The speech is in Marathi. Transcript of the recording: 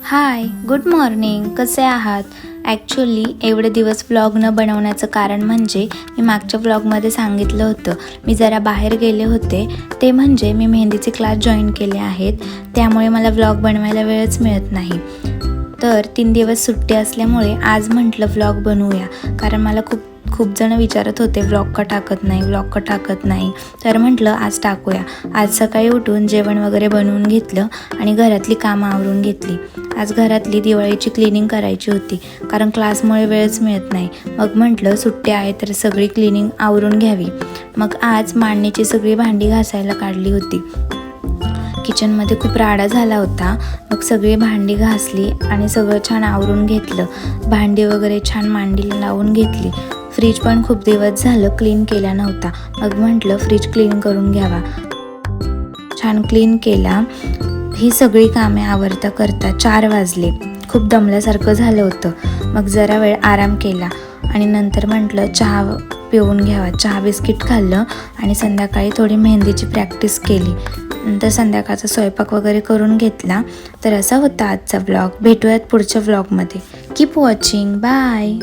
हाय, गुड मॉर्निंग. कसे आहात? ॲक्च्युली एवढे दिवस व्लॉग न बनवण्याचं कारण म्हणजे मी मागच्या व्लॉगमध्ये सांगितलं होतं, मी जरा बाहेर गेले होते. ते म्हणजे मी मेहंदीचे क्लास जॉईन केले आहेत, त्यामुळे मला व्लॉग बनवायला वेळच मिळत नाही. तर 3 दिवस सुट्टी असल्यामुळे आज म्हटलं व्लॉग बनवूया, कारण मला खूप जण विचारत होते व्लॉग का टाकत नाही. तर म्हटलं आज टाकूया. आज सकाळी उठून जेवण वगैरे बनवून घेतलं आणि घरातली कामं आवरून घेतली. आज घरातली दिवाळीची क्लिनिंग करायची होती, कारण क्लासमुळे वेळच मिळत नाही. मग म्हटलं सुट्टी आहे तर सगळी क्लिनिंग आवरून घ्यावी. मग आज मांडणीची सगळी भांडी घासायला काढली होती. किचनमध्ये खूप राडा झाला होता. मग सगळी भांडी घासली आणि सगळं छान आवरून घेतलं. भांडी वगैरे छान मांडीला लावून घेतली. फ्रीज पण खूप दिवस झालं क्लीन केला नव्हता. मग म्हटलं फ्रीज क्लीन करून घ्यावा. छान क्लीन केला. ही सगळी कामे आवरता करता 4 वाजले. खूप दमल्यासारखं झालं होतं. मग जरा वेळ आराम केला आणि नंतर म्हटलं चहा पिऊन घ्यावा. चहा बिस्किट खाल्लं आणि संध्याकाळी थोडी मेहंदीची प्रॅक्टिस केली. नंतर संध्याकाळचा स्वयंपाक वगैरे करून घेतला. तर असा होता आजचा व्लॉग. भेटूयात पुढच्या व्लॉगमध्ये. Keep watching. बाय.